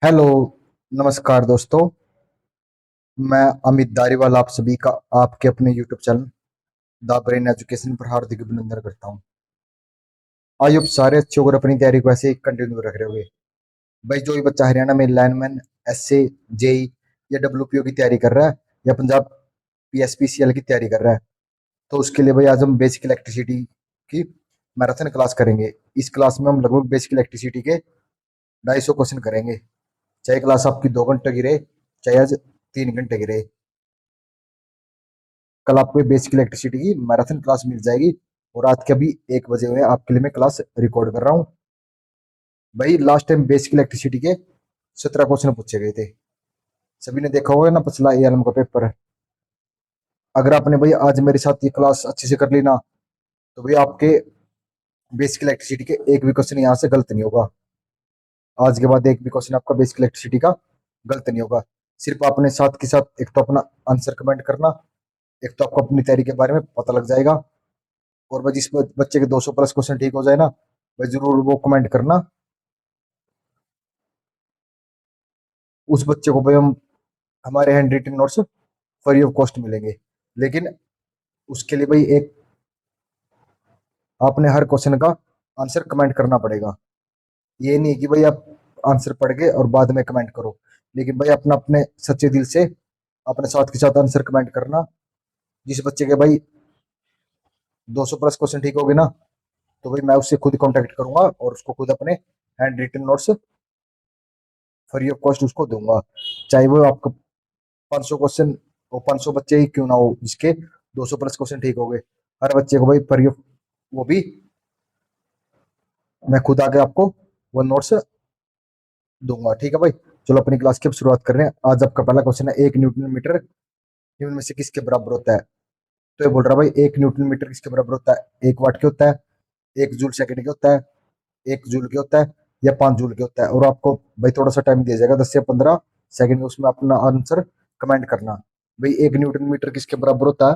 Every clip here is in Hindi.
हेलो। नमस्कार दोस्तों। मैं अमित धारीवाल आप सभी का आपके अपने YouTube channel the brain education पर हार्दिक अभिनंदन करता हूं। आज आप सारे अच्छे होकर अपनी तैयारी को ऐसे ही कंटिन्यू रख रहे होगे। भाई जो भी बच्चा हरियाणा में लाइनमैन, एसए, जेई या डब्ल्यूपीओ की तैयारी कर रहा है या पंजाब पीएसपीसीएल की तैयारी कर रहा है, तो उसके लिए भाई आज हम बेसिक इलेक्ट्रिसिटी की मैराथन क्लास करेंगे। इस क्लास में हम लगभग बेसिक इलेक्ट्रिसिटी के 250 क्वेश्चन करेंगे। चाहे क्लास आपकी 2 घंटे की रहे, चाहे आज 3 घंटे की रहे, कल आपको बेसिक इलेक्ट्रिसिटी की मैराथन क्लास मिल जाएगी। और रात के अभी 1 बजे हुए आपके लिए मैं क्लास रिकॉर्ड कर रहा हूँ। भाई लास्ट टाइम बेसिक इलेक्ट्रिसिटी के 17 क्वेश्चन पूछे गए थे। सभी ने देखा होगा ना पिछला एएलएम का पेपर। अगर आपने भाई आज मेरे साथ ये क्लास अच्छे से कर ली ना, तो भाई आपके बेसिक इलेक्ट्रिसिटी के एक भी क्वेश्चन यहाँ से गलत नहीं होगा। आज के बाद एक भी क्वेश्चन आपका बेसिक इलेक्ट्रिसिटी का गलत नहीं होगा। सिर्फ आपने साथ के साथ एक तो अपना आंसर कमेंट करना, एक तो आपको अपनी तैयारी के बारे में पता लग जाएगा। और भाई जिस बच्चे के 200 प्लस क्वेश्चन ठीक हो जाए ना, भाई जरूर वो कमेंट करना। उस बच्चे को भाई हम हमारे handwritten notes free of cost मिलेंगे। लेकिन उसके लिए भाई एक आपने हर क्वेश्चन का आंसर कमेंट करना पड़ेगा। ये नहीं है कि भाई आप आंसर पढ़ के और बाद में कमेंट करो, लेकिन भाई अपना अपने सच्चे दिल से अपने साथ के साथ आंसर कमेंट करना। जिस बच्चे के भाई 200 प्लस क्वेश्चन ठीक होगे ना, तो भाई मैं उससे खुद कांटेक्ट करूंगा और उसको खुद अपने handwritten notes free of cost उसको दूंगा। चाहे वो आपका 500 क्वेश्चन, वो 500 बच्चे ही क्यों ना हो जिसके 200 प्लस क्वेश्चन ठीक हो गए, हर बच्चे को भाई फ्री ऑफ वो भी मैं खुद आके आपको वो नोट्स दूंगा। ठीक है भाई। चलो अपनी क्लास की अब शुरुआत कर रहे हैं। आज आपका पहला क्वेश्चन है, 1 न्यूटन मीटर निम्न में से किसके बराबर होता है। तो ये बोल रहा है भाई 1 न्यूटन मीटर किसके बराबर होता है। 1 वाट के होता है, 1 जूल सेकंड के होता है, 1 जूल के होता है, या 5 जूल के होता है। और आपको भाई थोड़ा सा टाइम दिया जाएगा, 10 से 15 सेकंड, उसमें अपना आंसर कमेंट करना। भाई 1 न्यूटन मीटर किसके बराबर होता है।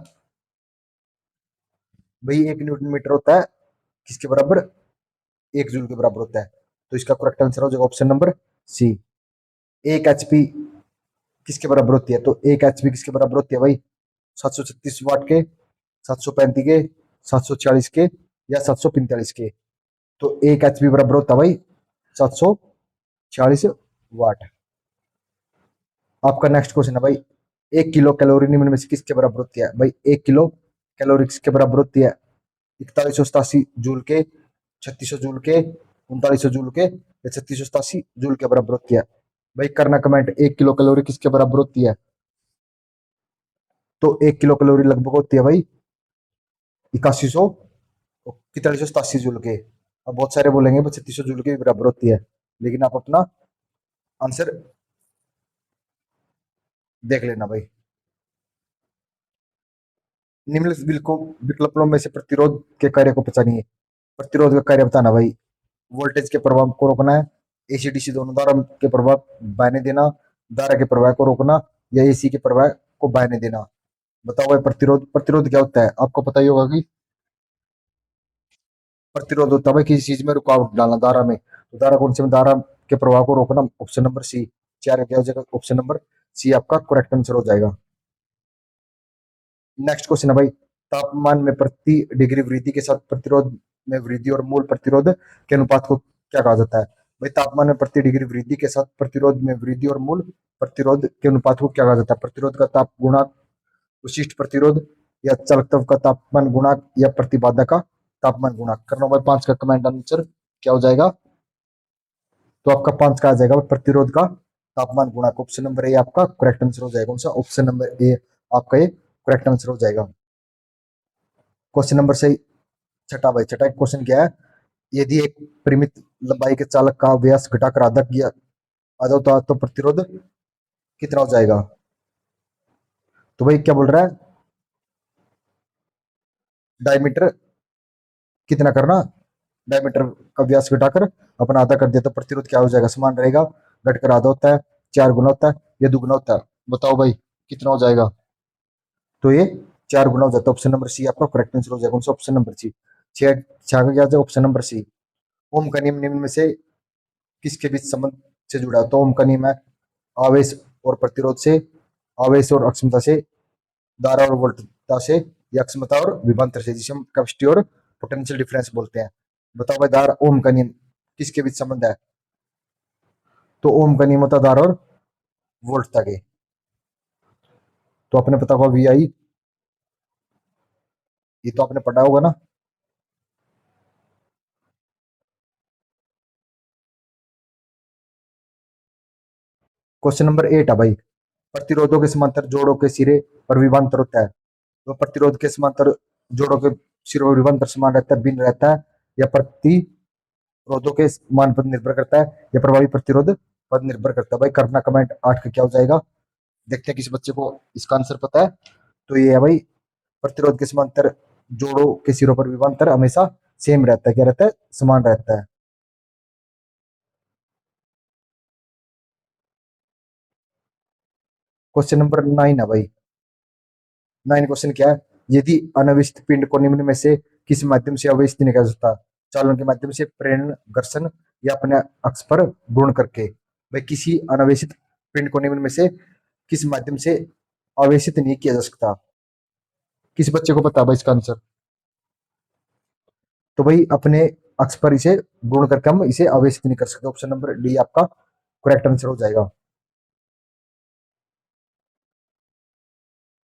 भाई 1 न्यूटन मीटर होता है किसके बराबर, 1 जूल के बराबर होता है। तो इसका करेक्ट आंसर हो जाएगा ऑप्शन नंबर सी। 1 एचपी किसके बराबर होती है। तो 1 एचपी किसके बराबर होती है भाई, 736 वाट के, 735 के, 746 के, या 745 के। तो 1 एचपी बराबर होता है भाई 746 वाट। आपका नेक्स्ट क्वेश्चन है भाई, 1 किलो कैलोरी निम्न में से किसके बराबर होती है। भाई 1 किलो कैलोरी किसके बराबर होती है। 4187 जूल के, 3600 जूल के, 3900 जूल के, या 3687 जूल के बराबर होती है। भाई करना कमेंट, 1 किलो कैलोरी किसके बराबर होती है। तो 1 किलो कैलोरी लगभग होती है भाई 8100, 4187 जूल के। अब बहुत सारे बोलेंगे 3600 जूल के बराबर होती है, लेकिन आप अपना आंसर देख लेना भाई। निम्नलिखित विकल्पों में से प्रतिरोध के कार्य को पहचानिए। प्रतिरोध का कार्य बताना भाई, वोल्टेज के प्रभाव को रोकना है, एसी डीसी दोनों धारा के प्रभाव बहने देना, धारा के प्रवाह को रोकना, या एसी के प्रवाह को बहने देना। बताओ भाई प्रतिरोध प्रतिरोध क्या होता है, आपको पता ही होगा कि प्रतिरोध होता है भाई किसी चीज में रुकावट डालना धारा में। तो धारा कौन सी में, धारा के प्रवाह को रोकना, ऑप्शन नंबर सी। चार क्या हो जाएगा, ऑप्शन नंबर सी आपका करेक्ट आंसर हो जाएगा। नेक्स्ट क्वेश्चन है भाई, तापमान में प्रति डिग्री वृद्धि के साथ प्रतिरोध में वृद्धि और मूल प्रतिरोध के अनुपात को क्या कहा जाता है। भाई तापमान में प्रति डिग्री वृद्धि के साथ प्रतिरोध में वृद्धि और मूल प्रतिरोध के अनुपात को क्या कहा जाता है। प्रतिरोध का ताप गुणांक, विशिष्ट प्रतिरोध, या चालकत्व का तापमान गुणांक, या प्रतिबाधा का तापमान गुणांक। करना भाई 5 का कमेंट आंसर क्या हो जाएगा। तो आपका 5 का आ जाएगा प्रतिरोध का तापमान गुणांक। ऑप्शन नंबर ए आपका करेक्ट आंसर हो जाएगा। कौन सा, ऑप्शन नंबर ए आपका ये करेक्ट आंसर हो जाएगा। क्वेश्चन नंबर से छठा भाई, छठा क्वेश्चन क्या है, यदि एक परिमित लंबाई के चालक का व्यास घटाकर आधा किया आधा होता तो प्रतिरोध कितना हो जाएगा। तो भाई क्या बोल रहा है, डायमीटर कितना करना, डायमीटर का व्यास घटाकर अपना आधा कर दिया तो प्रतिरोध क्या हो जाएगा, समान रहेगा, घटकर आधा होता है, 4 गुना होता है, या दुगुना होता है। बताओ भाई कितना हो जाएगा। तो ये 4 गुना हो जाता है। ऑप्शन नंबर सी आपका करेक्ट आंसर हो जाएगा। कौन सा, ऑप्शन नंबर सी। छह छह का क्या हो जाएगा, ऑप्शन नंबर सी। ओम का नियम निम्न में से किसके बीच संबंध से जुड़ा है। तो ओम का नियम है आवेश और प्रतिरोध से, आवेश और अक्षमता से, धारा और वोल्टता से, या अक्षमता और विभवांतर से, जिसे हम कैपेसिटी और पोटेंशियल डिफरेंस बोलते हैं। बताओ भाई धारा ओम का नियम किसके बीच संबंध है? तो ओम का नियम होता है धारा और वोल्टता के। तो आपने पता होगा वी आई, ये तो आपने पढ़ा होगा ना। क्वेश्चन नंबर 8 है भाई, प्रतिरोधों के समांतर जोड़ों के सिरे पर विभवांतर होता है। तो प्रतिरोध के समांतर जोड़ों के सिरों पर विभवांतर समान रहता है, भिन्न रहता है, या प्रतिरोधों के मान पर निर्भर करता है, या प्रभावी प्रतिरोध पर निर्भर करता है। भाई करना कमेंट 8 का क्या हो जाएगा? देखते हैं किस बच्चे को इसका आंसर पता है। तो ये है भाई, प्रतिरोध के समांतर जोड़ों के सिरों पर विभवांतर हमेशा सेम रहता है। क्या रहता है? समान रहता है। क्वेश्चन नंबर 9 है भाई। 9 क्वेश्चन क्या है? यदि अनावेशित पिंड को निम्न में से किस माध्यम से अवेशित नहीं कर सकता? चालन के माध्यम से, प्रेरण, घर्षण, या अपने अक्ष पर गुण करके। भाई किसी अनावेशित पिंड को निम्न में से किस माध्यम से आवेशित नहीं किया जा सकता? किस बच्चे को पता है भाई इसका आंसर? तो भाई अपने अक्ष पर इसे गुण करके हम इसे आवेशित नहीं कर सकते। ऑप्शन नंबर डी आपका करेक्ट आंसर हो जाएगा।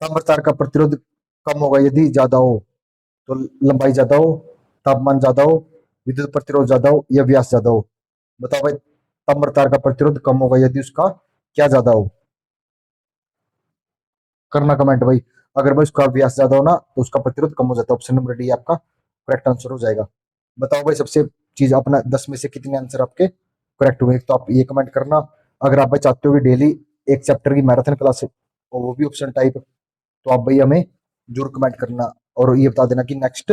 ताम्र तार का प्रतिरोध कम होगा यदि ज्यादा हो। तो लंबाई ज्यादा हो, तापमान ज्यादा हो, विद्युत प्रतिरोध ज्यादा हो, या व्यास ज्यादा हो। बताओ भाई ताम्र तार का प्रतिरोध कम होगा यदि उसका क्या ज्यादा हो? करना कमेंट भाई। अगर भाई उसका व्यास ज्यादा हो ना तो उसका प्रतिरोध कम हो जाता है। ऑप्शन नंबर डी आपका करेक्ट आंसर हो जाएगा। बताओ भाई सबसे चीज अपना 10 में से कितने आंसर आपके करेक्ट हुए? तो आप ये कमेंट करना। अगर आप भाई चाहते हो कि डेली एक चैप्टर की मैराथन क्लास हो, और वो भी ऑप्शन टाइप, तो आप भाई हमें जरूर कमेंट करना और ये बता देना कि नेक्स्ट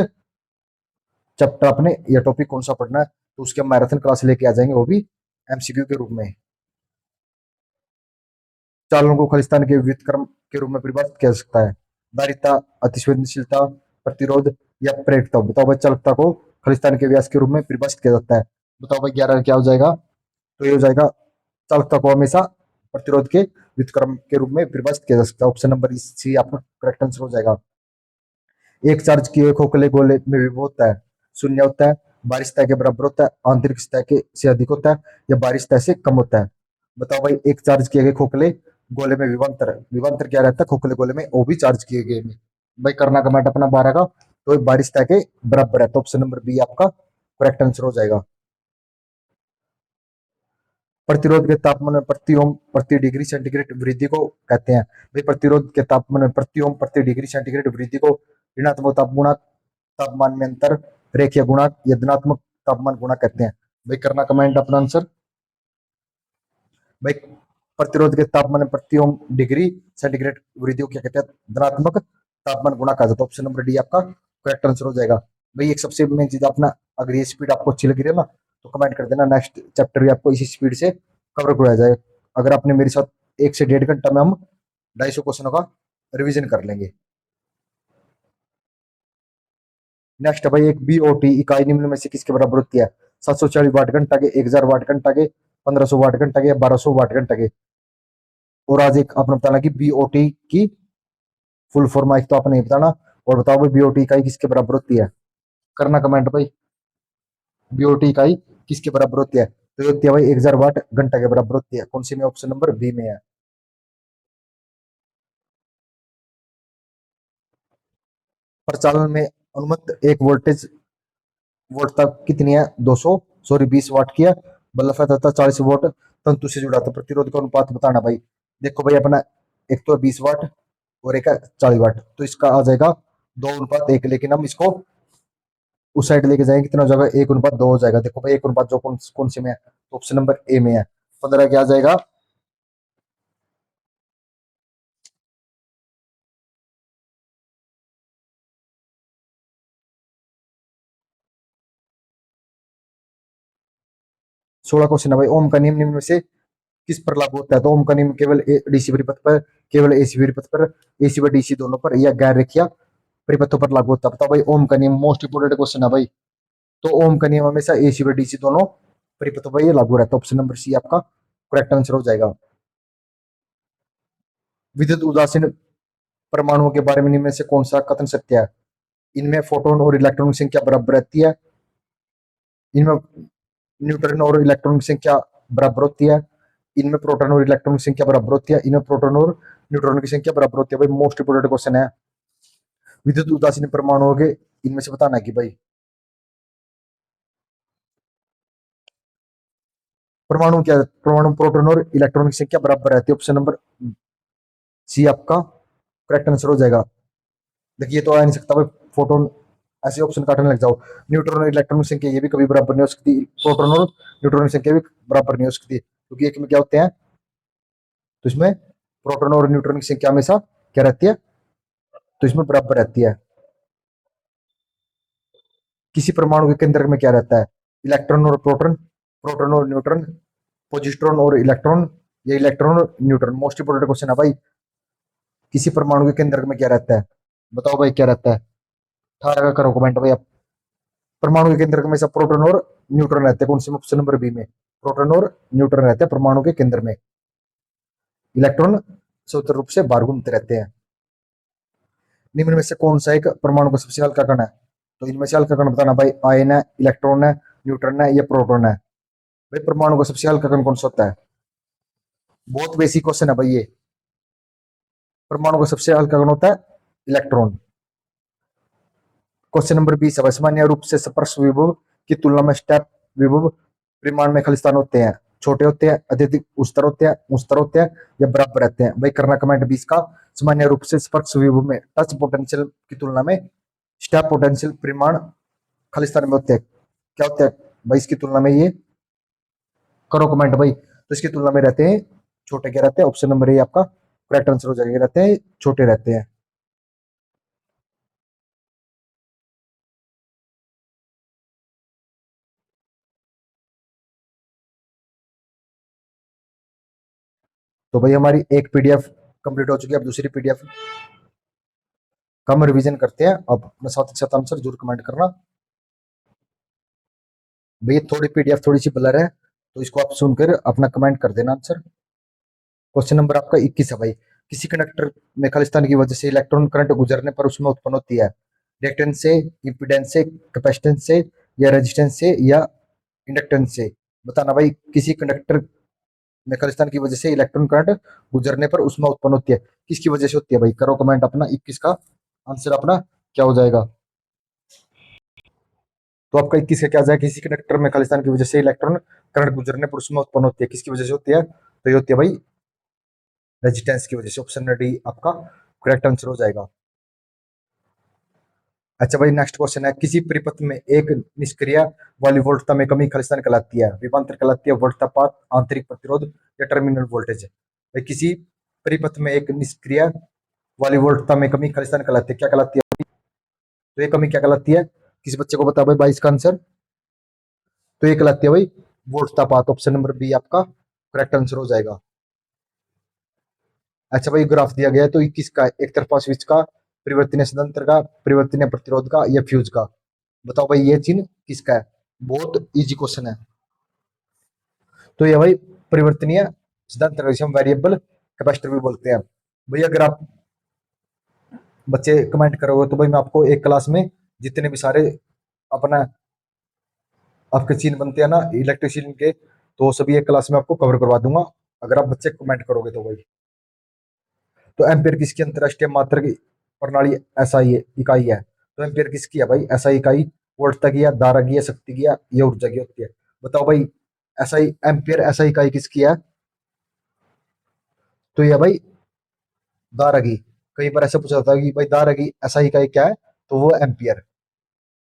चैप्टर आपने या टॉपिक कौन सा पढ़ना है। तो उसके हम मैराथन क्लास लेके आ जाएंगे, वो भी एमसीक्यू के रूप में। चालकों को खालिस्तान के विविध क्रम के रूप में परिभाषित किया जा सकता है। धारिता, अतिसंवेदनशीलता, प्रतिरोध, या प्रेरकता। बताओ भाई चालकता को खालिस्तान के व्यास के रूप में परिभाषित किया जाता है। बताओ भाई 11 क्या हो जाएगा? तो ये हो जाएगा चालकता को हमेशा प्रतिरोध के विविध क्रम के रूप में परिभाषित किया जा सकता है। ऑप्शन नंबर सी आपका करेक्ट आंसर हो जाएगा। एक चार्ज किए हुए खोखले गोले में विभव होता है, शून्य होता है, बारिश सतह के बराबर होता है, आंतरिक सतह के से अधिक होता है, या बारिश सतह से कम होता है। बताओ भाई एक चार्ज किए गए खोखले गोले में विभवांतर, विभवांतर क्या रहता है खोखले गोले में? वो भी चार्ज किए गए में। भाई करना कमेंट अपना 12 का। तो बारिश सतह के बराबर है। तो ऑप्शन नंबर बी आपका करेक्ट आंसर हो जाएगा। प्रतिरोध के तापमान में प्रति ओम प्रति डिग्री सेंटीग्रेड वृद्धि को कहते हैं। भाई प्रतिरोध के तापमान में प्रति ओम प्रति डिग्री सेंटीग्रेड वृद्धि को ऋणात्मक ताप गुणा, तापमान में अंतर, रेखीय गुणक, या धनात्मक तापमान गुणक कहते हैं। भाई करना कमेंट अपना आंसर। भाई प्रतिरोध के तापमान में प्रति ओम डिग्री सेंटीग्रेड वृद्धि को क्या कहते हैं? धनात्मक तापमान गुणा कहा जाता है। ऑप्शन नंबर डी आपका करेक्ट आंसर हो जाएगा। भाई एक सबसे मेन चीज अपना, अगर ये स्पीड आपको अच्छी लग रही है ना तो कमेंट कर देना, नेक्स्ट चैप्टर भी आपको इसी स्पीड से कवर कराया जाएगा। अगर आपने मेरे साथ 1 से 1.5 घंटा में हम 250 क्वेश्चनों का रिवीजन कर लेंगे। नेक्स्ट है भाई एक बीओटी इकाई निम्न में से किसके बराबर होती है? 740 वाट घंटा के, 1000 वाट घंटा के, 1500 वाट घंटा के, या 1200 वाट घंटा के। और आज एक आपने बताना कि बीओटी की फुल फॉर्म एक तो आपने नहीं बताना। और बताओ भाई बीओटी इकाई किसके बराबर होती है? करना कमेंट भाई। बीओटी इकाई किसके बराबर होती है? तो ये होती है भाई 1000 वाट घंटा के बराबर होती है। कौन सी में? ऑप्शन नंबर बी में है। प्रचालन में अनुमत एक वोल्टेज वोल्ट तक कितनी है? 200 सॉरी 20 वाट की है। बल्ब है तथा 40 वोल्ट तंतु से जुड़ा। तो प्रतिरोध का अनुपात बताना भाई। देखो भाई अपना एक तो 20 वाट और एक है 40 वाट, तो इसका आ जाएगा 2:1। लेकिन हम इसको उस साइड लेके जाएंगे कितना हो जाएगा? 1:2 हो जाएगा। देखो भाई 1:2 कौन कौन से में है? तो ऑप्शन नंबर ए में है। 15 क्या आ जाएगा? 16 क्वेश्चन है भाई। ओम का नियम निम्न में से किस पर लागू होता है? तो ओम का नियम केवल डीसी परिपथ पर, केवल एसी परिपथ पर, एसी व डीसी दोनों पर, या गैर रेखीय परिपथों पर लागू होता है। बताओ भाई ओम का नियम मोस्ट इंपोर्टेंट क्वेश्चन है भाई। तो ओम का नियम हमेशा एसी व डीसी दोनों परिपथों पर ये लागू रहता है। ऑप्शन नंबर सी आपका करेक्ट आंसर हो जाएगा। विद्युत उदासीन परमाणुओं के बारे में इनमें से कौन सा कथन सत्य है? इनमें फोटोन और इलेक्ट्रॉन की संख्या बराबर रहती है। इनमें न्यूट्रॉन और इलेक्ट्रॉन की संख्या बराबर होती है। इनमें प्रोटॉन और इलेक्ट्रॉन की संख्या बराबर होती है। इनमें प्रोटॉन और न्यूट्रॉन की संख्या बराबर होती है। भाई मोस्ट इंपोर्टेंट क्वेश्चन है। विद्युत उदासीन परमाणुओं के इनमें से बताना है कि भाई परमाणु क्या है? परमाणु प्रोटॉन और इलेक्ट्रॉन की संख्या बराबर रहती है। ऑप्शन नंबर सी आपका करेक्ट आंसर हो जाएगा। देखिए ये तो आ नहीं सकता भाई, फोटोन ऐसे ऑप्शन काटने लग जाओ। न्यूट्रॉन और इलेक्ट्रॉन की संख्या ये भी कभी बराबर नहीं हो सकती। प्रोटॉन और न्यूट्रॉन की संख्या भी बराबर नहीं हो सकती, क्योंकि एक में क्या होते हैं, तो इसमें प्रोटॉन और न्यूट्रॉन की संख्या हमेशा क्या रहती है, तो इसमें बराबर रहती है। किसी परमाणु के केंद्र में क्या रहता है? इलेक्ट्रॉन और प्रोटॉन, प्रोटॉन और न्यूट्रॉन, पॉजिट्रॉन और इलेक्ट्रॉन, या इलेक्ट्रॉन और न्यूट्रॉन। मोस्ट इंपोर्टेंट क्वेश्चन है भाई। किसी परमाणु के केंद्र में क्या रहता है? बताओ भाई क्या रहता है? 18 का करो कमेंट भाई आप। परमाणु के केंद्र में हमेशा प्रोटॉन और न्यूट्रॉन रहते हैं। कौन से? ऑप्शन नंबर बी में प्रोटॉन और न्यूट्रॉन रहते हैं परमाणु के केंद्र में। इलेक्ट्रॉन स्वतंत्र रूप से बाहर घूमते रहते हैं। निम्न में से कौन सा एक परमाणु का सबसे हल्का कण है? तो इनमें से हल्का कण बताना भाई। आयन है, इलेक्ट्रॉन है, न्यूट्रॉन है, या प्रोटॉन है? भाई परमाणु का सबसे हल्का कण कौन सा होता है? बहुत बेसिक क्वेश्चन है भाई ये। परमाणु का सबसे हल्का कण होता है इलेक्ट्रॉन। क्वेश्चन नंबर 20 है। सामान्य रूप से स्पर्श विभव की तुलना में स्टेप विभव परिमाण में खालिस्तान होते हैं। छोटे होते हैं, अत्यधिक उच्चतर होते हैं, उच्चतर होते हैं, या बराबर रहते हैं? भाई करना कमेंट 20 का। सामान्य रूप से स्पर्श विभव में टच पोटेंशियल की तुलना में स्टेप पोटेंशियल परिमाण खालिस्तान में होते हैं। क्या होते हैं भाई इसकी तुलना में? ये करो कमेंट भाई। तो इसकी तुलना में रहते हैं छोटे। क्या रहते हैं? ऑप्शन नंबर ए आपका करेक्ट आंसर हो जाएगा। रहते हैं छोटे रहते हैं। तो भाई हमारी एक पीडीएफ कंप्लीट हो चुकी है। अब दूसरी पीडीएफ का हम रिवीजन करते हैं। अब अपना साथ ही साथ आंसर जरूर कमेंट करना। भैया थोड़ी पीडीएफ थोड़ी सी ब्लर है, तो इसको आप सुनकर अपना कमेंट कर देना आंसर। क्वेश्चन नंबर आपका 21 है भाई। किसी कंडक्टर में खालिस्तान की वजह से इलेक्ट्रॉन करंट गुजरने पर उसमें उत्पन्न होती है। रिएक्टेंस से, इंपिडेंस से, कैपेसिटेंस से, या रेजिस्टेंस से, या इंडक्टेंस से? बताना भाई। किसी कंडक्टर में खालिस्तान की वजह से इलेक्ट्रॉन करंट गुजरने पर उसमें उत्पन्न होती है, किसकी वजह से होती है? भाई करो कमेंट अपना। 21 का आंसर अपना क्या हो जाएगा? तो आपका 21 का क्या हो जाएगा? किसी कंडक्टर में खालिस्तान की वजह से इलेक्ट्रॉन करंट गुजरने पर उसमें उत्पन्न होती है, किसकी वजह से होती है? तो ये होती है भाई रेजिस्टेंस की वजह से। ऑप्शन डी आपका करेक्ट आंसर हो जाएगा। अच्छा भाई नेक्स्ट क्वेश्चन है। किसी परिपथ में एक निष्क्रिय वाली वोल्टता में कमी खालिस्तान कहलाती है। विभवांतर कहलाती है, वोल्टतापात, आंतरिक प्रतिरोध, या टर्मिनल वोल्टेज? भाई किसी परिपथ में एक निष्क्रिय वाली वोल्टता में कमी खालिस्तान कहलाती है। क्या कहलाती है? तो ये कमी क्या कहलाती है? किसी बच्चे को बता भाई 22 का आंसर। तो ये कहलाती है भाई वोल्टतापात। ऑप्शन नंबर बी आपका करेक्ट आंसर हो जाएगा। अच्छा भाई ग्राफ दिया गया है, तो 21 का एक तरफा स्विच का, परिवर्तनीय संतंत्र का, परिवर्तनीय प्रतिरोध का, या फ्यूज का? बताओ भाई ये चिन्ह किसका है? बहुत इजी क्वेश्चन है। तो ये भाई परिवर्तनीय संतंत्र, जिसे हम वेरिएबल कैपेसिटर भी बोलते हैं। भाई अगर आप बच्चे कमेंट करोगे तो भाई मैं आपको एक क्लास में जितने भी सारे अपना आपके चिन्ह बनते हैं ना इलेक्ट्रिशियन के, तो सभी एक क्लास में आपको कवर करवा दूंगा, अगर आप बच्चे कमेंट करोगे तो भाई। तो एम्पियर किसकी अंतरराष्ट्रीय मात्रक प्रणाली एसआई इकाई है? तो एम्पियर किसकी है भाई? एसआई इकाई वोल्टता की, या धारा की, या शक्ति की, या ऊर्जा की होती है? बताओ भाई एसआई एम्पियर एसआई इकाई किसकी है? तो ये भाई धारा की। कई बार ऐसा पूछा जाता है कि भाई धारा की एसआई इकाई क्या है, तो वो एम्पियर।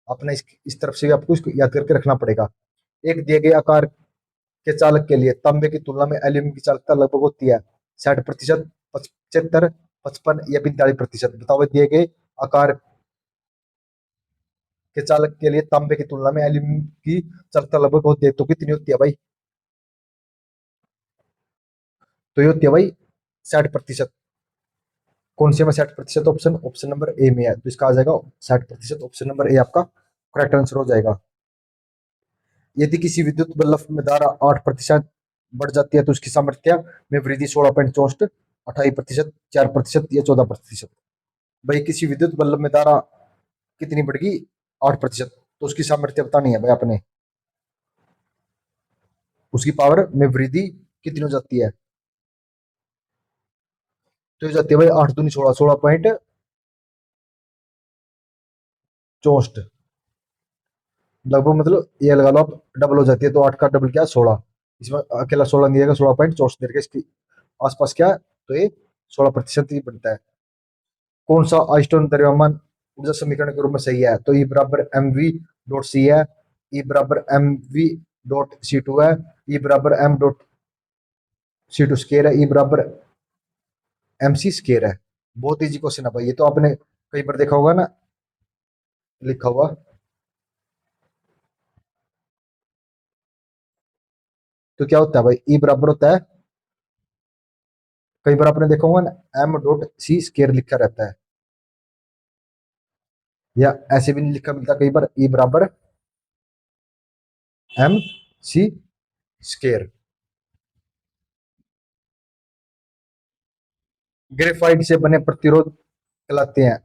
अपने इस तरफ से भी आपको इसको याद करके रखना पड़ेगा। एक दिए गए आकार के चालक के लिए तांबे की तुलना में एल्यूमिनियम की चालकता लगभग होती है 60%, 75, 55, या 45%? बताओ भाई दिए गए आकार के चालक के लिए तांबे की तुलना में एल्यूमिनियम की चालकता लगभग होती है, तो कितनी होती है भाई? तो ये होती है भाई 60%। कौन से में 60%? ऑप्शन ऑप्शन नंबर ए में है, तो इसका आ जाएगा 60%। ऑप्शन नंबर ए आपका करेक्ट आंसर हो जाएगा। यदि किसी विद्युत बल्ब में धारा 8% बढ़ जाती है तो उसकी सामर्थ्य में वृद्धि 16.64, 28%, 4% या 14%। भाई किसी विद्युत बल्ब में धारा कितनी बढ़ेगी? 8%। तो उसकी सामर्थ्य बतानी है भाई आपने, उसकी पावर में वृद्धि कितनी हो जाती है? तो हो जाती है भाई 8 दूनी 16, 16.64 लगभग, मतलब ये लगा लो आप, डबल हो जाती है। तो 8 का डबल क्या? 16। इसमें अकेला 16 नहीं देगा, 16.64 देगा, इसके आसपास क्या है? तो ये 16% ही बनता है। कौन सा आइंस्टाइन द्रव्यमान ऊर्जा समीकरण के रूप में सही है? तो ई बराबर एम वी डॉट सी है, ई बराबर M V dot C two है, ई बराबर M dot C two square है, ई बराबर एम सी स्केयर है। बहुत इजी क्वेश्चन है भाई, ये तो आपने कई बार देखा होगा ना, लिखा हुआ। तो क्या होता है भाई? ई बराबर होता है, कई बार आपने देखा होगा ना, एम डॉट सी स्केयर लिखा रहता है, या ऐसे भी नहीं लिखा मिलता कई बार, ई बराबर एम सी स्केयर। ग्रेफाइट से बने प्रतिरोध कहलाते हैं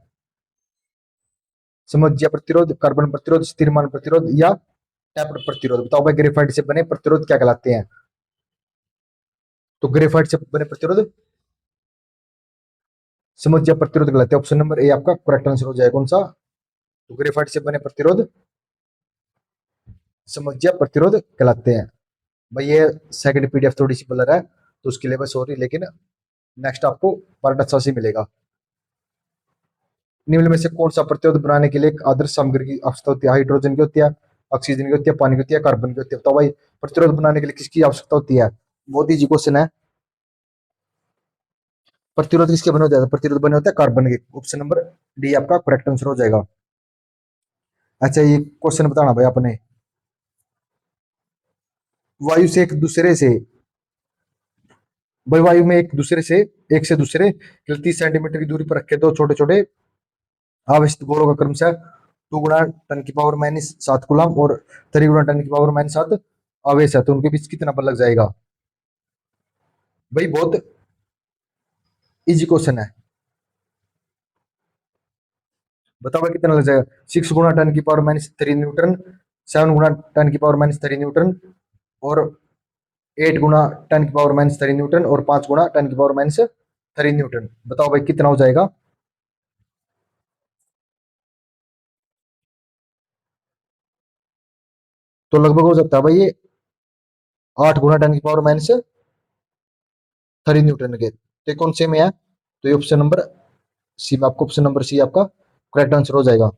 समझिया प्रतिरोध, कार्बन प्रतिरोध, स्थिरमान प्रतिरोध या टैप्ड प्रतिरोध। बताओ भाई ग्रेफाइट से बने प्रतिरोध क्या कहलाते हैं? तो ग्रेफाइट से बने प्रतिरोध समझिया प्रतिरोध कहलाते हैं। ऑप्शन नंबर ए आपका करेक्ट आंसर हो जाएगा। कौन सा? तो ग्रेफाइट से बने प्रतिरोध समझिया प्रतिरोध कहलाते हैं। भाई ये सेकंड पीडीएफ थोड़ी सी ब्लर है तो उसके लिए बस सॉरी, लेकिन नेक्स्ट आपको पार्ट अच्छा से मिलेगा। निम्न में से कौन सा प्रतिरोध बनाने के लिए एक आदर्श सामग्री की आवश्यकता होती है? हाइड्रोजन की होती है, ऑक्सीजन की होती है, पानी की होती है, कार्बन की होती है। तो भाई प्रतिरोध बनाने के लिए किसकी आवश्यकता होती है? बहुत इजी क्वेश्चन है। प्रतिरोध किसके बने होते हैं? प्रतिरोध बने होते हैं कार्बन के। ऑप्शन नंबर डी आपका करेक्ट आंसर हो जाएगा। अच्छा ये क्वेश्चन बताना भाई आपने, वायु से एक दूसरे से, भाई वायु में एक दूसरे से, एक से दूसरे 30 सेंटीमीटर की दूरी पर रखे दो छोटे छोटे आवेशित गोलों का क्रमशः 2 × 10⁻⁷ कूलम और 3 × 10⁻⁷ आवेश है, तो उनके बीच कितना बल लग जाएगा? भाई बहुत इजी क्वेश्चन है, बताओ भाई कितना लग जाएगा? 6 × 10⁻³ न्यूटन, 7 × 10⁻³ न्यूटन, और 8 × 10⁻³ न्यूटन, और 5 × 10⁻³ न्यूटन। बताओ भाई कितना हो जाएगा? तो लगभग हो सकता है भाई ये 8 × 10⁻³ न्यूटन के। तो ये कौन से में है? तो ये ऑप्शन नंबर सी में, आपको ऑप्शन नंबर सी आपका करेक्ट आंसर हो जाएगा।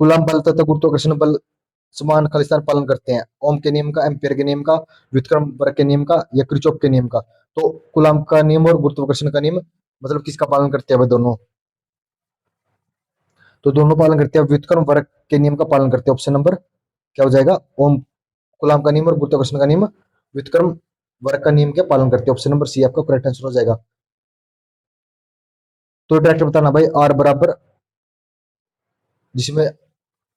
कूलम्ब बल तथा गुरुत्वाकर्षण बल समान खालिस्तान पालन करते हैं? ओम के नियम का, एम्पियर के नियम का, व्युत्क्रम वर्ग के नियम का, या किरचॉफ के नियम का? तो कूलम्ब का नियम और गुरुत्वाकर्षण का नियम, मतलब किसका पालन करते हैं भाई? दोनों। तो दोनों पालन करते हैं, व्युत्क्रम वर्ग के नियम का पालन करते हैं। ऑप्शन नंबर क्या हो जाएगा? ओम कूलम्ब का नियम और गुरुत्वाकर्षण का नियम व्युत्क्रम वर्ग का नियम के पालन करते हैं। ऑप्शन नंबर सी आपका करेक्ट आंसर हो जाएगा। तो डायरेक्ट बताना भाई, आर बराबर, जिसमें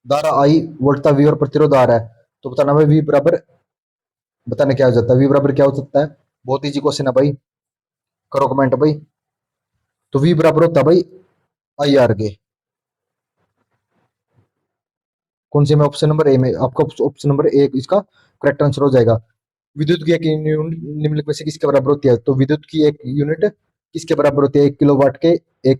धारा आई, वोल्टता वी और प्रतिरोध आर है, तो बताना भाई वी बराबर, बताना क्या हो जाता है? वी बराबर क्या हो सकता है? बहुत इजी क्वेश्चन है भाई, करो कमेंट भाई। तो वी बराबर होता है भाई आई आर के। कौन से में? ऑप्शन नंबर ए में, आपका ऑप्शन नंबर ए इसका करेक्ट आंसर हो जाएगा। विद्युत की एक यूनिट निम्नलिखित में से किसके बराबर होती है? तो विद्युत की एक यूनिट किसके बराबर होती है? 1 किलोवाट के, 1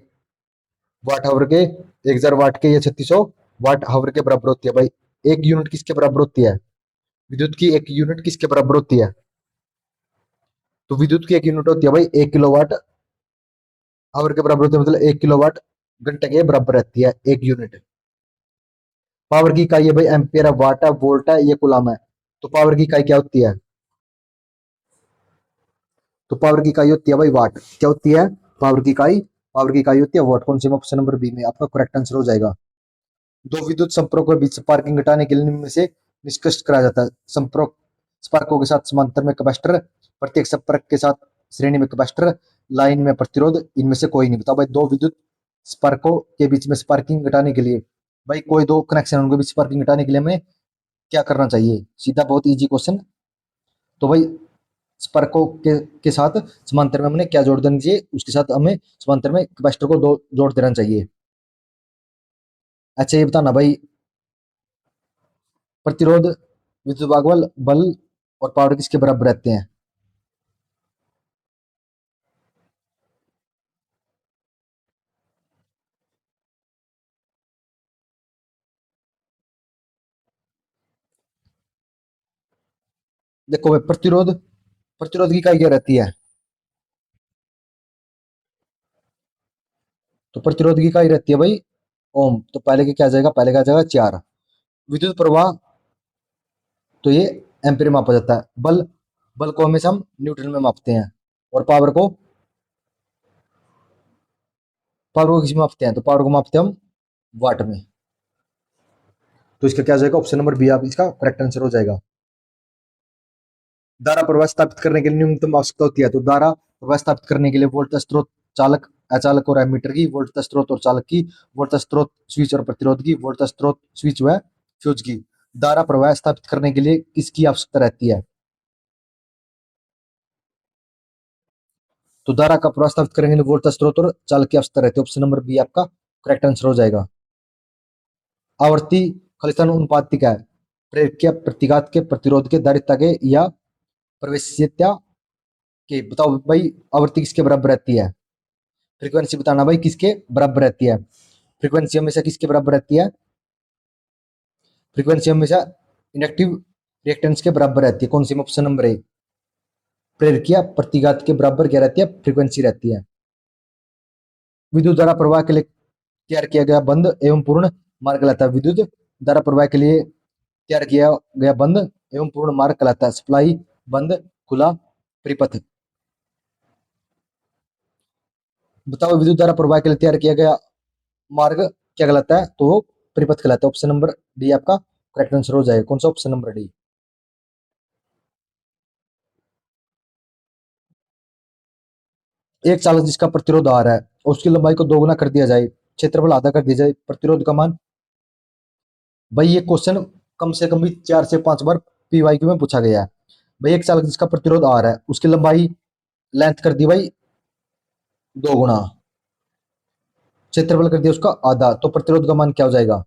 वाट हावर के, 1000 वाट के, या 3600 वाट हावर के बराबर होती है? भाई एक यूनिट किसके बराबर होती है? विद्युत की एक यूनिट किसके बराबर होती है? तो विद्युत की एक यूनिट होती है भाई 1 किलोवाट हावर के बराबर होती है, मतलब 1 किलोवाट घंटे के बराबर रहती है एक यूनिट। पावर की इकाई है भाई एम्पियर है, वाट है, वोल्ट है, ये कूलम है। तो पावर की इकाई क्या होती है? तो पावर की इकाई होती है भाई वाट। क्या होती है? पावर की इकाई, पावर की इकाई होती है वाट। कौन से में? ऑप्शन नंबर बी में आपका करेक्ट आंसर हो जाएगा। दो विद्युत संपर्कों के बीच स्पार्किंग घटाने के लिए निम्न में से निष्कर्ष करा जाता है? संपर्क स्पार्कों के साथ समांतर में कैपेसिटर, प्रत्येक संपर्क के साथ श्रेणी में कैपेसिटर, लाइन में प्रतिरोध, इनमें से कोई नहीं। बताओ भाई दो विद्युत स्पार्कों के बीच में स्पार्किंग घटाने के लिए, भाई कोई दो कनेक्शन उनके बीच स्पार्किंग घटाने के लिए हमें क्या करना चाहिए? सीधा बहुत इजी क्वेश्चन, तो भाई स्पर्को के साथ समांतर में हमने क्या जोड़ देना चाहिए, उसके साथ हमें समांतर में कैपेसिटर को दो जोड़ देना चाहिए। अच्छा ये बताना भाई, प्रतिरोध, विद्युत भागवल, बल और पावर किसके बराबर रहते हैं? देखो भाई, प्रतिरोध, प्रतिरोध की इकाई क्या रहती है? तो प्रतिरोध की इकाई रहती है भाई ओम। तो पहले के क्या आ जाएगा, पहले का आ जाएगा 4। विद्युत प्रवाह, तो ये एम्पीयर में मापा जाता है। बल, बल को हमेशा हम न्यूटन में मापते हैं। और पावर को, पावर को किस में मापते हैं? तो पावर को मापते हैं हम वाट में। तो इसका क्या जाएगा, ऑप्शन नंबर बी आप इसका करेक्ट आंसर हो जाएगा। धारा प्रवाह स्थापित करने के लिए न्यूनतम आवश्यकता होती है। तो धारा प्रवाह स्थापित करने के लिए वोल्ट स्रोत, चालक, अचालक और एमीटर की, वोल्ट स्रोत और चालक की, वोल्ट स्रोत, स्विच और प्रतिरोध की, वोल्ट स्रोत, स्विच व फ्यूज की। धारा प्रवाह स्थापित करने के लिए किसकी आवश्यकता रहती है? तो धारा का प्रवाह स्थापित करने के लिए वोल्ट स्रोत और चालक की आवश्यकता रहती है। ऑप्शन नंबर बी आपका करेक्ट आंसर हो जाएगा। आवर्ती खलिस्तान अनुपात क्या है? प्रेरक के, प्रतिघात के, प्रतिरोध के, धारिता के या प्रवेश्यता के? बताओ भाई, आवृत्ति किसके बराबर रहती है? फ्रीक्वेंसी बताना भाई किसके बराबर रहती है? फ्रीक्वेंसी हमेशा किसके बराबर रहती है? फ्रीक्वेंसी हमेशा इंडक्टिव रिएक्टेंस के बराबर रहती है। कौन सी? ऑप्शन नंबर ए, प्रेरकीय प्रतिघात के बराबर क्या रहती है? फ्रीक्वेंसी रहती है। विद्युत धारा प्रवाह के लिए तैयार किया गया बंद एवं पूर्ण मार्ग कहलाता है। विद्युत धारा प्रवाह के लिए तैयार किया गया बंद एवं पूर्ण मार्ग कहलाता है। सप्लाई, बंद, खुला, परिपथ। बताओ विद्युत धारा प्रवाह के लिए तैयार किया गया मार्ग क्या कहलाता है? तो वो परिपथ कहलाता है। ऑप्शन नंबर डी आपका करेक्ट आंसर हो जाएगा। कौन सा? Option number D. एक चालक जिसका प्रतिरोध आ रहा है और उसकी लंबाई को दोगुना कर दिया जाए, क्षेत्रफल आधा कर दिया जाए, प्रतिरोध का मान। भाई ये क्वेश्चन कम से कम भी 4 से 5 बार पीवाईक्यू में पूछा गया है। भाई एक चालक जिसका प्रतिरोध आ रहा है, उसकी लंबाई, लेंथ कर दी भाई दोगुना, क्षेत्रफल कर दिया उसका आधा, तो प्रतिरोध का मान क्या हो जाएगा?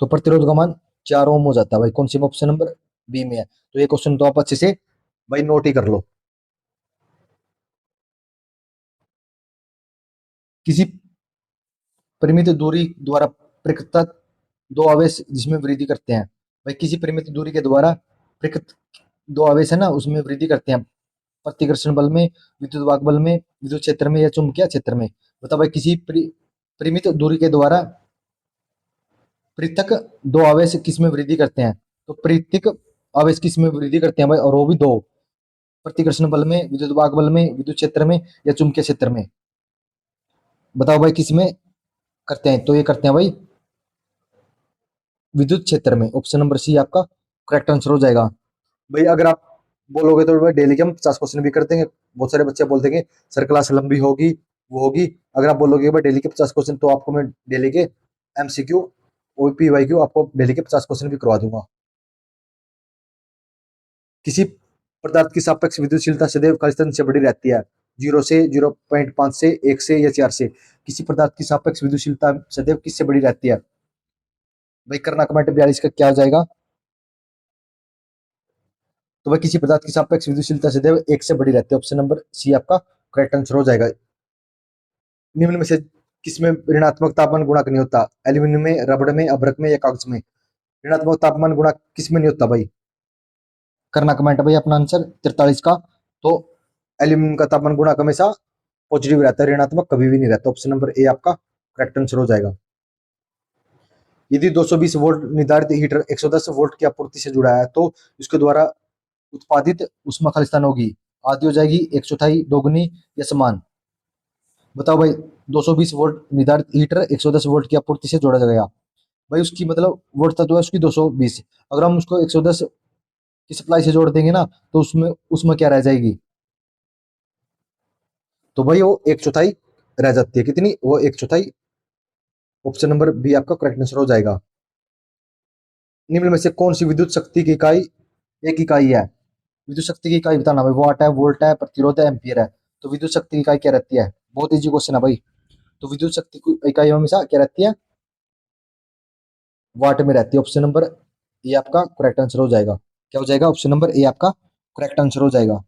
तो प्रतिरोध का मान 4 ओम हो जाता है भाई। कौन सी? ऑप्शन नंबर बी में है। तो ये क्वेश्चन तो आप अच्छे से भाई नोट ही कर लो। किसी परिमित दूरी द्वारा पृथक दो आवेश जिसमें वृद्धि करते हैं। भाई किसी परिमित दूरी के द्वारा पृथक दो आवेश है ना, उसमें वृद्धि करते हैं। प्रतिकर्षण बल में, विद्युत वाहक बल में, विद्युत क्षेत्र में या चुंबकीय क्षेत्र में। बताओ भाई किसी परिमित दूरी के द्वारा पृथक दो आवेश किस में वृद्धि करते हैं? तो पृथक आवेश किस में वृद्धि करते हैं भाई? और वो भी दो, प्रतिकर्षण बल में, विद्युत वाहक बल में, विद्युत क्षेत्र में या चुंबकीय क्षेत्र में। बताओ भाई किस में करते हैं? तो ये करते हैं भाई विद्युत क्षेत्र में। ऑप्शन नंबर सी आपका करेक्ट आंसर हो जाएगा। भाई अगर आप बोलोगे तो भाई डेली के हम 50 क्वेश्चन भी कर देंगे। बहुत सारे बच्चे बोल देंगे सर क्लास लंबी होगी, वो होगी। अगर आप बोलोगे भाई डेली के 50 क्वेश्चन, तो आपको मैं डेली के एमसीक्यू और पीवाईक्यू आपको डेली के 50 क्वेश्चन भी करवा दूंगा। किसी पदार्थ की सापेक्ष विद्युतशीलता सदैव खालिस्तान से बड़ी रहती है। 0 से 0.5 से 1 से या 4 से। किसी पदार्थ की सापेक्ष विद्युतशीलता सदैव किससे बड़ी रहती है? भाई करना कमेंट 42 का क्या हो जाएगा? तो वह किसी पदार्थ की सापेक्ष विद्युतशीलता सदैव 1 से बड़ी रहती है। ऑप्शन नंबर सी आपका करेक्ट आंसर हो जाएगा। निम्न में से किसमें ऋणात्मक तापमान गुणक नहीं होता? एल्यूमिनियम में, रबड़ में, अभ्रक में या कागज में? ऋणात्मक तापमान गुणक किस में नहीं होता भाई? करना कमेंट भाई अपना आंसर 43 का। तो एल्यूमिनियम का तापमान गुणक हमेशा पॉजिटिव रहता है, ऋणात्मक कभी भी नहीं रहता। ऑप्शन नंबर ए आपका करेक्ट आंसर हो जाएगा। यदि 220 वोल्ट निर्धारित हीटर 110 वोल्ट की आपूर्ति से जुड़ा है, तो उसके द्वारा उत्पादित ऊष्मा खालिस्तान होगी, आधी हो जाएगी, एक चौथाई, दोगुनी या समान? बताओ भाई 220 वोल्ट निर्धारित हीटर 110 वोल्ट की आपूर्ति से जोड़ा गया। भाई उसकी मतलब वोल्ट तत्व है उसकी 220। अगर हम उसको 110 की सप्लाई से जोड़ देंगे ना, तो उसमें उसमें क्या रह जाएगी? तो भाई वो एक चौथाई रह जाती है। कितनी? वो एक चौथाई। ऑप्शन नंबर बी आपका करेक्ट आंसर हो जाएगा। निम्न में से कौन सी विद्युत शक्ति की इकाई एक इकाई है। विद्युत शक्ति की इकाई बताना भाई, वाट है, वोल्ट है, प्रतिरोध है, एम्पियर है। तो विद्युत शक्ति की इकाई क्या रहती है? बहुत इजी क्वेश्चन है भाई। तो विद्युत शक्ति की इकाई हमेशा क्या रहती है? वाट में रहती है। ऑप्शन नंबर ए आपका करेक्ट आंसर हो जाएगा। क्या हो जाएगा? ऑप्शन नंबर ए आपका करेक्ट आंसर हो जाएगा।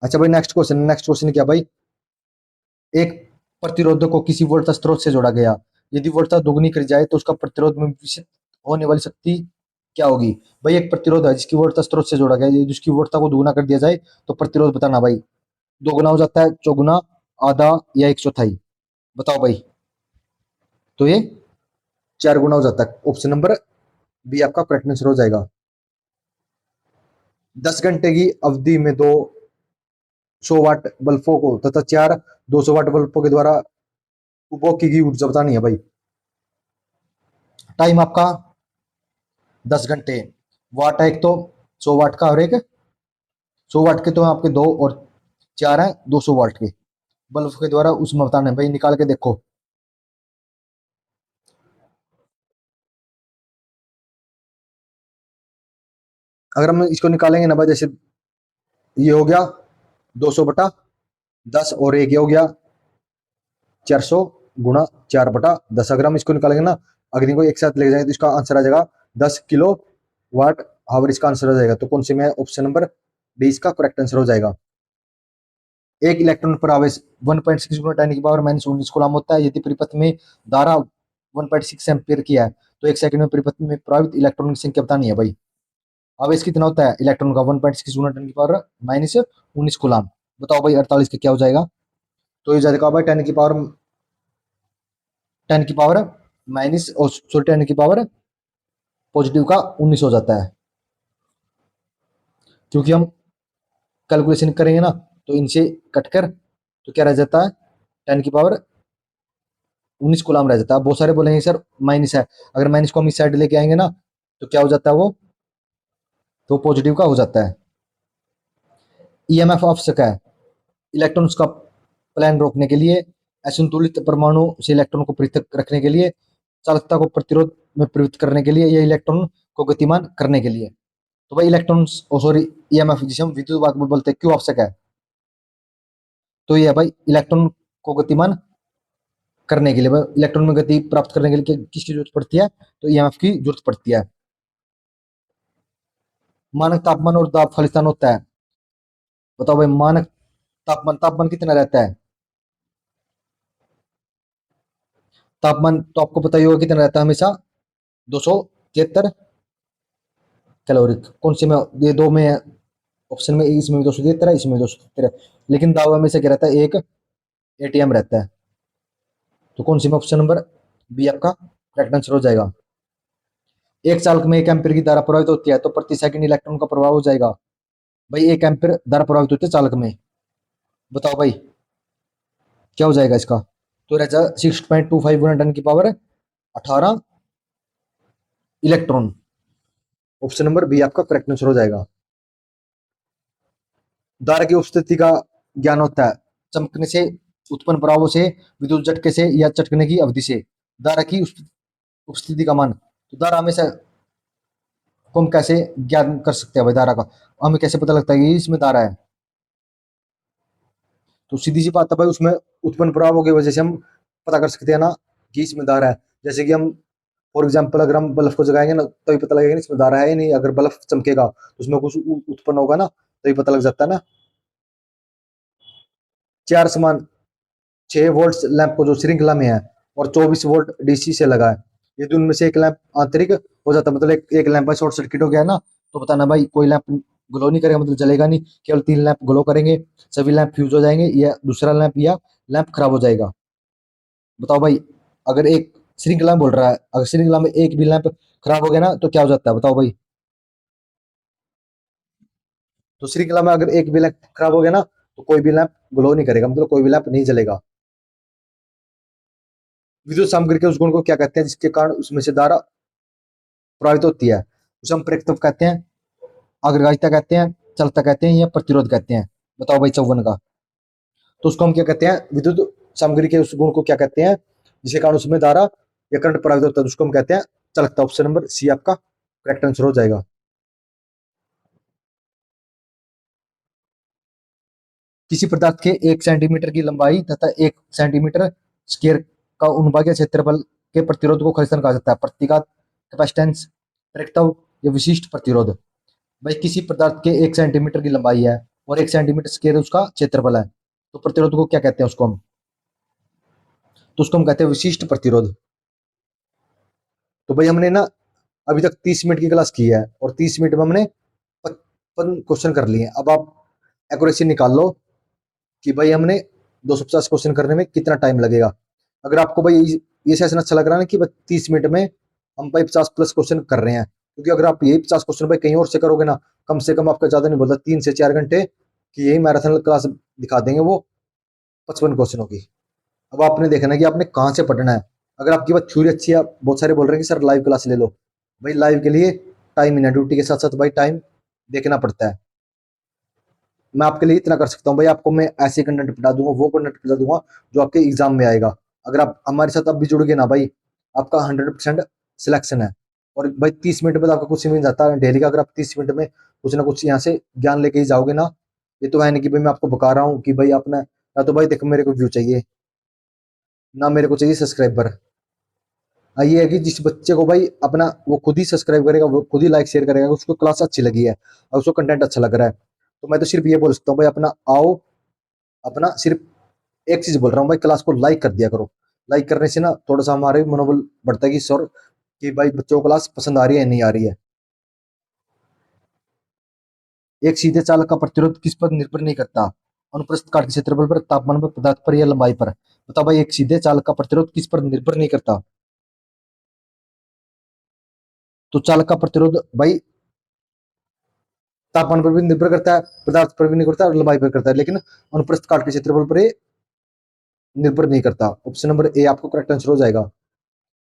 अच्छा भाई, नेक्स्ट क्वेश्चन क्या भाई? एक प्रतिरोधक को किसी वोल्टेज स्रोत से जोड़ा गया, यदि वोल्टेज दोगुनी कर जाए तो उसका प्रतिरोध में विकसित होने वाली शक्ति क्या होगी? भाई एक प्रतिरोध है जिसकी वोल्टेज स्रोत से जोड़ा गया, यदि उसकी वोल्टता को दोगुना कर दिया जाए तो प्रतिरोध बताना भाई। दोगुना हो जाता है, चौगुना, आधा, या एक चौथाई? बताओ भाई। तो ये 4 गुना हो जाता है। ऑप्शन नंबर बी आपका करेक्ट आंसर हो जाएगा। 10 घंटे की अवधि में 200 वाट बल्बों को तथा 4 200 वाट बल्बों के द्वारा उपभोग की गई ऊर्जा बतानी है भाई। टाइम आपका 10 घंटे। वाट है एक तो 100 वाट का, और एक 100 वाट के, तो आपके दो और चार है 200 वाट के बल्ब के द्वारा उसमें बताना है भाई। निकाल के देखो। अगर हम इसको निकालेंगे ना भाई, जैसे ये हो गया 200/10, और एक ये हो गया 400 गुणा 4/10। अगर हम इसको निकालेंगे ना, अग्नि को एक साथ ले जाएंगे तो इसका आंसर आ जाएगा 10 किलो वाट आवर। इसका आंसर हो जाएगा। तो कौन से में ऑप्शन नंबर डी इसका करेक्ट आंसर हो जाएगा। एक इलेक्ट्रॉन पर आवेश 1.6 गुना 10⁻19 कूलम होता है। यदि परिपथ में धारा 1.6 एम्पियर की है तो एक सेकंड में परिपथ में प्रभावित इलेक्ट्रॉन की संख्या बतानी है भाई। आवेश कितना होता है इलेक्ट्रॉन का? 1.6 गुना 10⁻19 कूलम। बताओ भाई 48 का क्या हो जाएगा? तो ये जाएगा भाई 10 की पावर सॉरी 10 की पावर पॉजिटिव का 19 हो जाता है। क्योंकि हम कैलकुलेशन करेंगे ना, तो इनसे कटकर तो क्या रह जाता है? 10 की पावर 19 गुलाम रह जाता है। बहुत सारे बोलेंगे सर माइनस है। अगर माइनस को हम इस साइड लेके आएंगे ना, तो क्या हो जाता है वो? तो पॉजिटिव का हो जाता है। ईएमएफ आवश्यक है इलेक्ट्रॉन्स का प्लान रोकने के लिए, असंतुलित परमाणु से इलेक्ट्रॉन को पृथक रखने के लिए, चालकता को प्रतिरोध में प्रवृत्त करने के लिए, या इलेक्ट्रॉन को गतिमान करने के लिए। तो भाई इलेक्ट्रॉन्स सॉरी ईएमएफ जिसे हम विद्युत वाहक भी बोलते हैं, क्यों आवश्यक है? तो ये है भाई इलेक्ट्रॉन को गतिमान करने के लिए, इलेक्ट्रॉन में गति प्राप्त करने के लिए किसकी जरूरत पड़ती है? तो ईएमएफ की जरूरत पड़ती है। मानक तापमान और दाब खालिस्तान होता है। बताओ भाई मानक तापमान कितना रहता है? तापमान तो आपको पता ही होगा कितना रहता है हमेशा, 273 कैलोरी। कौन से में? ये दो में है ऑप्शन में, इसमें भी 273 है, इसमें भी 273 है। लेकिन दावा में से क्या रहता है? एक एटीएम रहता है। तो कौन सी में ऑप्शन नंबर बी आपका करेक्ट आंसर हो जाएगा। एक चालक में 1 एम्पीयर की धारा प्रवाहित होती है तो प्रति सेकंड इलेक्ट्रॉन का प्रभाव हो जाएगा। भाई 1 एम्पीयर धारा प्रवाहित होती है चालक में। बताओ भाई क्या हो जाएगा इसका? तो रहता है 6.25 गुना 10 की power 18 electron. Option number B आपका करेक्ट आंसर हो जाएगा। धारा की उपस्थिति का ज्ञान होता है चमकने से, उत्पन्न प्रभावों से, विद्युत झटके से, या चटकने की अवधि से। धारा की उपस्थिति का मान, तो धारा हमेशा को हम कैसे ज्ञान कर सकते हैं भाई? धारा का हमें कैसे पता लगता है कि इसमें धारा है? तो सीधी सी बात है भाई, उसमें उत्पन्न प्रभावों की वजह से हम पता कर सकते हैं ना कि इसमें धारा है। जैसे कि हम फॉर एग्जाम्पल अगर हम बल्ब को जगाएंगे ना, तभी पता लगेगा इसमें धारा है या नहीं। अगर बल्ब चमकेगा तो उसमें कुछ उत्पन्न होगा ना, तभी पता लग जाता है ना। चार समान 6 वोल्ट लैंप को जो श्रृंखला में है और 24 वोल्ट डीसी से लगा है, यदि उनमें से एक लैंप आंतरिक हो जाता है, मतलब एक लैंप शॉर्ट सर्किट हो गया है ना, तो बताना भाई कोई लैंप ग्लो नहीं करेगा, मतलब जलेगा नहीं। केवल 3 लैंप ग्लो करेंगे, सभी लैंप फ्यूज हो जाएंगे, या दूसरा लैंप या लैंप खराब हो जाएगा। बताओ भाई अगर एक श्रृंखला में बोल रहा है, अगर श्रृंखला में एक भी लैंप खराब हो गया ना, तो क्या हो जाता है? बताओ भाई। तो श्रृंखला में अगर एक भी लैंप खराब हो गया ना, तो कोई भी लैंप ग्लो नहीं करेगा, मतलब कोई भी लैंप नहीं जलेगा। विद्युत सामग्री के उस गुण को क्या कहते हैं जिसके कारण उसमें से धारा प्रभावित होती है? उसे हम प्रेरकत्व कहते हैं, अग्रगामिता कहते हैं, चालकता कहते हैं, या प्रतिरोध कहते हैं? बताओ भाई 54 का। तो उसको हम क्या कहते हैं? विद्युत सामग्री के उस गुण को क्या कहते हैं जिसके कारण उसमें धारा या करंट प्रभावित होता है? उसको हम कहते हैं अच्छा लगता है। ऑप्शन नंबर सी आपका करेक्ट आंसर हो जाएगा। किसी पदार्थ के 1 सेंटीमीटर की लंबाई तथा 1 सेंटीमीटर स्क्वायर का अनुभागीय क्षेत्रफल के प्रतिरोध को खींचन कहा जाता है। प्रतीकात्मक, कैपेसिटेंस, प्रेरकत्व या विशिष्ट प्रतिरोध। भाई किसी पदार्थ के 1 सेंटीमीटर की लंबाई है और 1 सेंटीमीटर स्क्वायर उसका क्षेत्रफल है, तो प्रतिरोध को क्या कहते हैं उसको हम? तो उसको हम कहते हैं विशिष्ट प्रतिरोध। तो भाई हमने ना अभी तक 30 मिनट की क्लास की है और 30 मिनट में हमने 55 क्वेश्चन कर लिए। अब आप एक्यूरेसी निकाल लो कि भाई हमने 250 क्वेश्चन करने में कितना टाइम लगेगा। अगर आपको भाई ये सेशन अच्छा लग रहा है ना कि 30 मिनट में हम भाई 50+ क्वेश्चन कर रहे हैं, क्योंकि अगर आप यही 50 क्वेश्चन भाई कहीं और से करोगे ना, कम से कम आपका ज्यादा नहीं बोलता 3 से 4 घंटे की यही मैराथन क्लास दिखा देंगे वो 55 क्वेश्चनों की। अब आपने देखना है कि आपने कहाँ से पढ़ना है। अगर आपकी बात थ्योरी अच्छी है, बहुत सारे बोल रहे हैं कि सर लाइव क्लास ले लो, भाई लाइव के लिए टाइम ही ना, ड्यूटी के साथ साथ भाई टाइम देखना पड़ता है। मैं आपके लिए इतना कर सकता हूँ भाई, आपको मैं ऐसे कंटेंट पढ़ा दूंगा, वो कंटेंट पढ़ा दूंगा जो आपके एग्जाम में आएगा। अगर आप हमारे साथ अब भी जुड़ गए ना भाई, आपका 100% सिलेक्शन है। और भाई 30 मिनट में तो आपका कुछ मिल जाता है डेली का। अगर आप 30 मिनट में कुछ ना कुछ यहाँ से ज्ञान लेके ही जाओगे ना, ये तो है नहीं कि भाई मैं आपको बता रहा हूँ कि भाई अपना, ना तो भाई देखो मेरे को व्यू चाहिए, ना मेरे को चाहिए सब्सक्राइबर। ये है कि जिस बच्चे को भाई अपना वो खुद ही सब्सक्राइब करेगा, वो खुद ही लाइक शेयर करेगा, उसको क्लास अच्छी लगी है और उसको कंटेंट अच्छा लग रहा है, तो मैं तो सिर्फ ये बोल सकता हूँ भाई अपना आओ, अपना सिर्फ एक चीज बोल रहा हूँ भाई, क्लास को लाइक कर दिया करो। लाइक करने से ना थोड़ा सा हमारे भी मनोबल बढ़ता है कि सर कि भाई बच्चों को क्लास पसंद आ रही है नहीं आ रही है। एक सीधे चालक का प्रतिरोध किस पर निर्भर नहीं करता? अनुप्रस्थ काट के क्षेत्रफल पर, तापमान पर, पदार्थ पर या लंबाई पर? बताओ भाई, एक सीधे चालक का प्रतिरोध किस पर निर्भर नहीं करता? तो चालक का प्रतिरोध भाई तापमान पर भी निर्भर करता है, पदार्थ पर भी निर्भर करता है और लंबाई पर करता है, लेकिन अनुप्रस्थ काट के क्षेत्रफल पर ये निर्भर नहीं करता। ऑप्शन नंबर ए आपको करेक्ट आंसर हो जाएगा।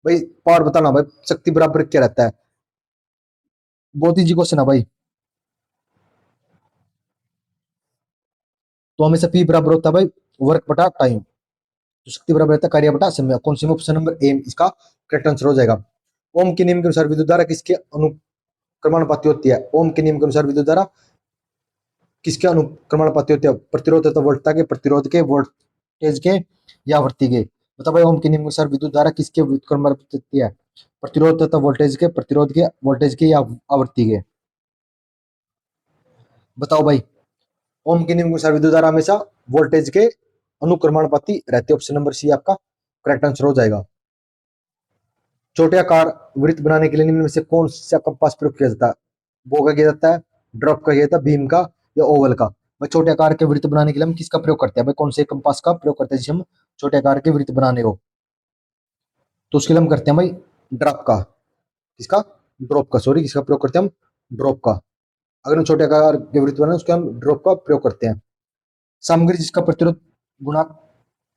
भाई पावर बताना भाई, शक्ति बराबर क्या रहता है? बहुत इजी क्वेश्चन है भाई। तो हमेशा पी बराबर होता है भाई वर्क बटा टाइम। तो शक्ति बराबर रहता है कार्य बटा समय। कौन सी में? ऑप्शन नंबर ए इसका करेक्ट आंसर हो जाएगा। ओम के नियम के अनुसार विद्युत धारा किसके अनुक्रमानुपाती होती है? ओम के नियम के अनुसार विद्युत धारा किसके अनुक्रमानुपाती होती है? प्रतिरोध तथा वोल्टता के, प्रतिरोध के, वोल्टेज के या आवृत्ति के? बताओ भाई, ओम के नियम के अनुसार विद्युत धारा किसके अनुक्रमानुपाती होती है? प्रतिरोध तथा वोल्टेज के, प्रतिरोध के, वोल्टेज के या आवृत्ति के? बताओ भाई, ओम के नियम के अनुसार विद्युत धारा हमेशा वोल्टेज के अनुक्रमानुपाती रहती है। ऑप्शन नंबर सी आपका करेक्ट आंसर हो जाएगा। छोटे आकार वृत्त बनाने के लिए निम्न में से कौन सा कंपास प्रयोग किया जाता है? बो का किया जाता है, ड्रॉप का किया जाता है, बीम का या ओवल का? भाई छोटे आकार के वृत्त बनाने के लिए हम किसका प्रयोग करते हैं? भाई कौन से कंपास का प्रयोग करते हैं जिसे हम छोटे आकार के वृत्त बनाने हो? तो उसके लिए हम करते हैं भाई ड्रॉप का। किसका? ड्रॉप का, सॉरी, किसका प्रयोग करते हैं हम? ड्रॉप का। अगर हम छोटे आकार के वृत्त बनाए उसके हम ड्रॉप का प्रयोग करते हैं। सामग्री जिसका प्रतिरोध गुणांक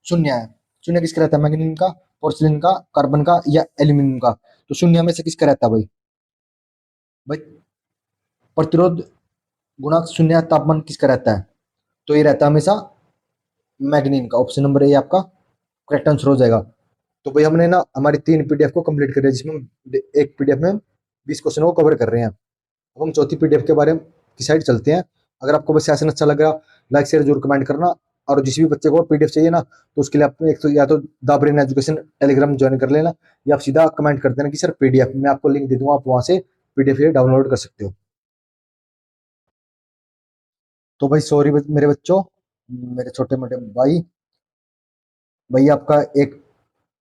शून्य है, शून्य किसका रहता है? मैग्नीशियम का, पोर्सिलिन का, कार्बन का या एल्यूमिनियम का? तो शून्य में से किसका रहता है भाई? भाई प्रतिरोध गुणांक शून्य तापमान किसका रहता है? तो ये रहता है हमेशा मैग्नीन का। ऑप्शन नंबर ए आपका करेक्ट आंसर हो जाएगा। तो भाई हमने ना हमारी 3 पीडीएफ को कंप्लीट कर दिया, जिसमें हम एक पीडीएफ में 20 क्वेश्चन को कवर कर रहे हैं। अब हम चौथी पीडीएफ के बारे में की साइड चलते हैं। अगर आपको बस सेशन अच्छा लगा, लाइक शेयर जरूर कमेंट करना। और जिस भी बच्चे को पीडीएफ चाहिए ना, तो उसके लिए आप एक तो या तो दाबरेन एजुकेशन टेलीग्राम ज्वाइन कर लेना, या आप सीधा कमेंट कर देना कि सर पीडीएफ, मैं आपको लिंक दे दूंगा, आप वहां से पीडीएफ डाउनलोड कर सकते हो। तो भाई सॉरी मेरे बच्चों, मेरे छोटे मोटे भाई, भाई आपका एक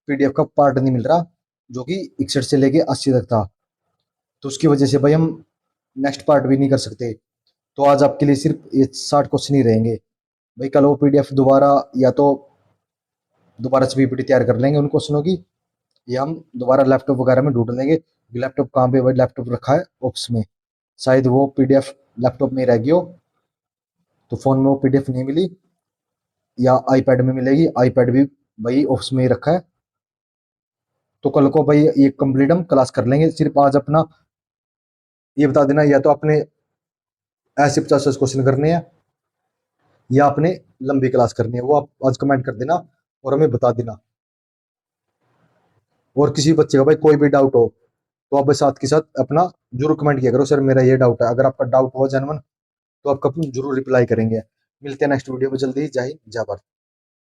पीडीएफ का पार्ट नहीं मिल रहा जो कि 61 से लेके 80 तक था, तो उसकी वजह से भाई हम नेक्स्ट पार्ट भी नहीं कर सकते। तो आज आपके लिए सिर्फ ये 60 क्वेश्चन ही रहेंगे। भाई कल वो पीडीएफ दोबारा, या तो दोबारा से पीपीटी तैयार कर लेंगे उन क्वेश्चनों की, या हम दोबारा लैपटॉप वगैरह में ढूंढ लेंगे। लैपटॉप कहाँ पे? भाई लैपटॉप रखा है ऑप्स में, शायद वो पीडीएफ लैपटॉप में रह गई हो, तो फोन में वो पीडीएफ नहीं मिली, या आईपैड में मिलेगी, आईपैड भी भाई ऑप्स में ही रखा है। तो कल को भाई ये कंप्लीट हम क्लास कर लेंगे। सिर्फ आज अपना ये बता देना, या तो आपने ऐसे 50 क्वेश्चन करने हैं या आपने लंबी क्लास करनी है, वो आप आज कमेंट कर देना और हमें बता देना। और किसी बच्चे का भाई कोई भी डाउट हो, तो आप बस साथ के साथ अपना जरूर कमेंट किया करो, सर मेरा ये डाउट है। अगर आपका डाउट हुआ जेनवन तो आपका जरूर रिप्लाई करेंगे। मिलते हैं नेक्स्ट वीडियो में जल्दी ही। जय हिंद, जय भारत।